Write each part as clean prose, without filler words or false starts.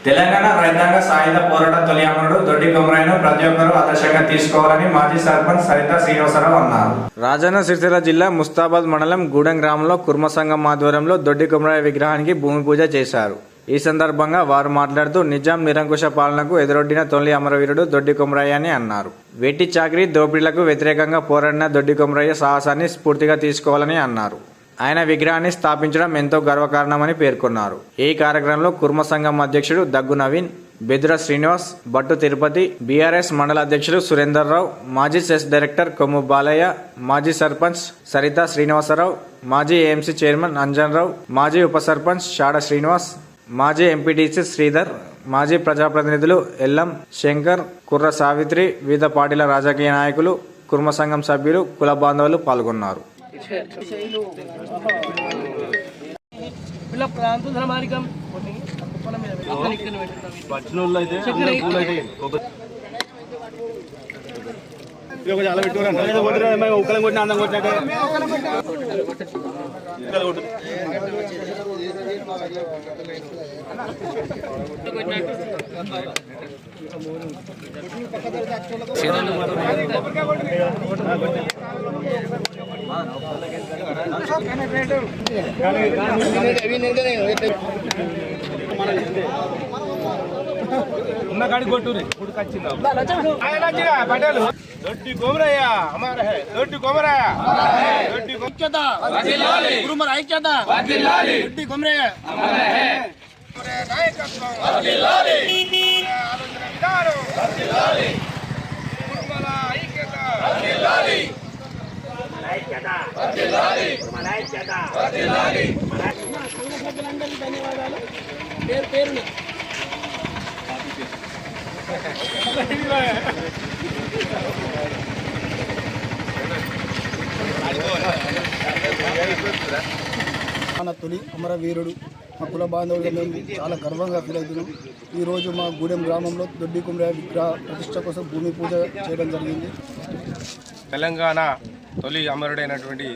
తెలంగాణ రైతాంగ సాయుధ పోరాట తొలి అమరుడు దొడ్డి కొమరయ్యను ప్రతి ఒక్కరూ ఆదర్శంగా తీసుకోవాలని మాజీ సర్పంచ్ సరితా శ్రీనివాసరావు అన్నారు. రాజన్న సిరిసిల్ల జిల్లా ముస్తాబాద్ మండలం గూడెం గ్రామంలో కుర్మ సంఘం ఆధ్వర్యంలో దొడ్డి కొమరయ్య విగ్రహానికి భూమి పూజ చేశారు. ఈ సందర్భంగా వారు మాట్లాడుతూ నిజాం నిరంకుశ పాలనకు ఎదురొడ్డిన తొలి అమరవీరుడు దొడ్డి కొమరయ్య అని అన్నారు. వెట్టి చాకిరీ దోపిడీలకు వ్యతిరేకంగా పోరాడిన దొడ్డి కొమరయ్య సాహసాన్ని స్ఫూర్తిగా తీసుకోవాలని అన్నారు. ఆయన విగ్రహాన్ని స్థాపించడం ఎంతో గర్వకారణమని పేర్కొన్నారు. ఈ కార్యక్రమంలో కుర్మ సంఘం అధ్యక్షుడు దగ్గు నవీన్, బెద్ర శ్రీనివాస్, బట్టు తిరుపతి, బీఆర్ఎస్ మండల అధ్యక్షుడు సురేందర్ రావు, మాజీ సెస్ డైరెక్టర్ కొమ్ము బాలయ్య, మాజీ సర్పంచ్ సరితా శ్రీనివాసరావు, మాజీ ఏఎంసీ చైర్మన్ అంజన్ రావు, మాజీ ఉప సర్పంచ్ షాడ శ్రీనివాస్, మాజీ ఎంపీటీసీ శ్రీధర్, మాజీ ప్రజాప్రతినిధులు ఎల్లం, శంకర్, కుర్ర సావిత్రి, వివిధ పార్టీల రాజకీయ నాయకులు, కుర్మ సంఘం సభ్యులు, కుల బాంధవులు పాల్గొన్నారు. ఉన్న गाड़ी కొట్టు రే ఫుడ్ కచ్చినా ఆయన వచ్చిరా పటేలు దొడ్డి కొమరయ్య हमारा है దొడ్డి కొమరయ్య हमारा है దొడ్డి ఐక్యత వర్ధిల్లాలి కుర్మల ఐక్యత వర్ధిల్లాలి దొడ్డి కొమరయ్య हमारा है కురే నాయకత్వం వర్ధిల్లాలి ఆలోచన విధానం వర్ధిల్లాలి కుర్మల ఐక్యత వర్ధిల్లాలి ఐక్యత వర్ధిల్లాలి కుర్మల ఐక్యత వర్ధిల్లాలి సంఘ సభ్యులందరికీ ధన్యవాదాలు. పేరు పేరున మన తొలి అమరవీరుడు మా కుల బాంధవులుగా మేము చాలా గర్వంగా ఫీల్ అవుతున్నాం. ఈరోజు మా గూడెం గ్రామంలో దొడ్డి కొమరయ్య విగ్రహ ప్రతిష్ట కోసం భూమి పూజ చేయడం జరిగింది. తెలంగాణ తొలి అమరుడైనటువంటి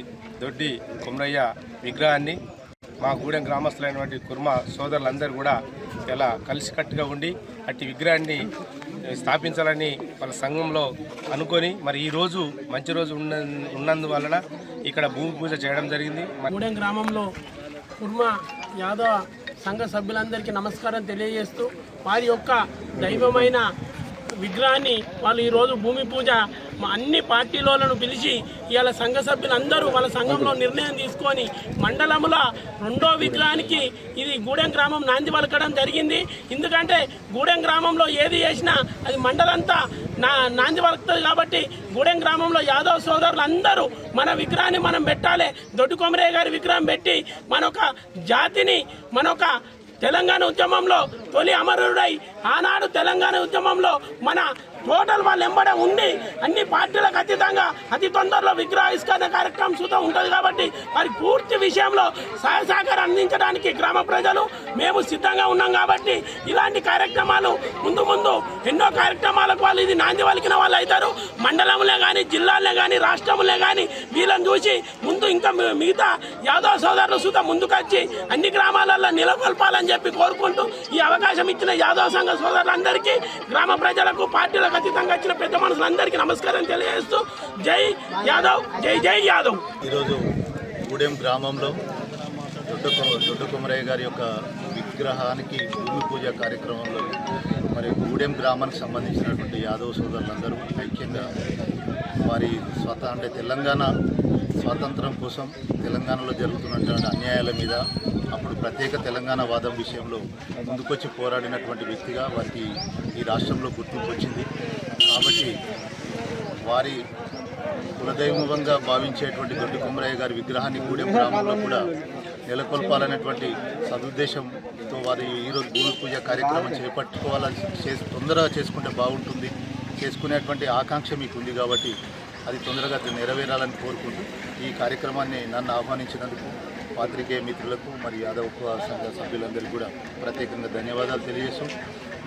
దొడ్డి కొమరయ్య విగ్రహాన్ని మా గూడెం గ్రామస్తులైనటువంటి కుర్మ సోదరులందరూ కూడా ఇలా కలిసికట్టుగా ఉండి అట్టి విగ్రహాన్ని స్థాపించాలని వాళ్ళ సంఘంలో అనుకొని మరి ఈరోజు మంచి రోజు ఉన్నందువలన ఇక్కడ భూమి పూజ చేయడం జరిగింది. గూడెం గ్రామంలో కుర్మ యాదవ సంఘ సభ్యులందరికీ నమస్కారం తెలియజేస్తూ వారి యొక్క దైవమైన విగ్రహాన్ని వాళ్ళు ఈరోజు భూమి పూజ అన్ని పార్టీలను పిలిచి ఇవాళ సంఘ సభ్యులందరూ వాళ్ళ సంఘంలో నిర్ణయం తీసుకొని మండలంలో రెండో విగ్రహానికి ఇది గూడెం గ్రామం నాంది పలకడం జరిగింది. ఎందుకంటే గూడెం గ్రామంలో ఏది చేసినా అది మండలంతా నాంది పలుకుతుంది. కాబట్టి గూడెం గ్రామంలో యాదవ్ సోదరులు అందరూ మన విగ్రహాన్ని మనం పెట్టాలి. దొడ్డి కొమరయ్య గారి విగ్రహం పెట్టి మనొక జాతిని మనొక తెలంగాణ ఉద్యమంలో తొలి అమరుడై ఆనాడు తెలంగాణ ఉద్యమంలో మన టోటల్ వాళ్ళు ఎంబడే ఉండి అన్ని పార్టీలకు అతీతంగా అతి తొందరలో విగ్రహావిష్కరణ కార్యక్రమం సుతం ఉంటుంది. కాబట్టి మరి పూర్తి విషయంలో సహాయ సహకారం అందించడానికి గ్రామ ప్రజలు మేము సిద్ధంగా ఉన్నాం. కాబట్టి ఇలాంటి కార్యక్రమాలు ముందు ముందు ఎన్నో కార్యక్రమాలకు వాళ్ళు ఇది నాంది పలికిన వాళ్ళు అవుతారు. మండలంలో కానీ జిల్లాల్లో కానీ రాష్ట్రంలో కానీ వీళ్ళని చూసి ముందు ఇంకా మిగతా యాదవ సోదరులు సుతం ముందుకొచ్చి అన్ని గ్రామాలలో నెలకొల్పాలని చెప్పి కోరుకుంటూ ఈ అవకాశం ఇచ్చిన యాదవ సంఘ సోదరులందరికీ గ్రామ ప్రజలకు పార్టీలకు అతీతంగా వచ్చిన పెద్ద మనుషులందరికీ నమస్కారం తెలియజేస్తూ జై యాదవ్, జై జై యాదవ్. ఈరోజు గూడెం గ్రామంలో దొడ్డి కొమరయ్య గారి యొక్క విగ్రహానికి భూమి పూజ కార్యక్రమంలో మరి గూడెం గ్రామానికి సంబంధించినటువంటి యాదవ్ సోదరులందరూ ఐక్యంగా వారి అంటే తెలంగాణ స్వాతంత్రం కోసం తెలంగాణలో జరుగుతున్నటువంటి అన్యాయాల మీద అప్పుడు ప్రత్యేక తెలంగాణ వాదం విషయంలో ముందుకొచ్చి పోరాడినటువంటి వ్యక్తిగా వారికి ఈ రాష్ట్రంలో గుర్తింపు వచ్చింది. కాబట్టి వారి కులదైవంగా భావించేటువంటి దొడ్డి కొమరయ్య గారి విగ్రహాన్ని గూడెం గ్రామంలో కూడా నెలకొల్పాలనేటువంటి సదుద్దేశంతో వారి ఈరోజు భూమి పూజ కార్యక్రమం చేపట్టుకోవాలని తొందరగా చేసుకుంటే బాగుంటుంది, చేసుకునేటువంటి ఆకాంక్ష మీకు ఉంది. కాబట్టి అది తొందరగా నెరవేరాలని కోరుకుంటూ ఈ కార్యక్రమాన్ని నన్ను ఆహ్వానించినందుకు పాత్రికేయ మిత్రులకు మరి యాదవ్ సంఘ సభ్యులందరికీ కూడా ప్రత్యేకంగా ధన్యవాదాలు తెలియజేస్తాం.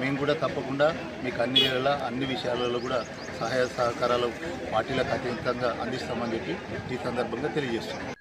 మేము కూడా తప్పకుండా మీకు అన్ని వేళ అన్ని విషయాలలో కూడా సహాయ సహకారాలు పార్టీలకు అతీతంగా అందిస్తామని చెప్పి ఈ సందర్భంగా తెలియజేస్తున్నాం.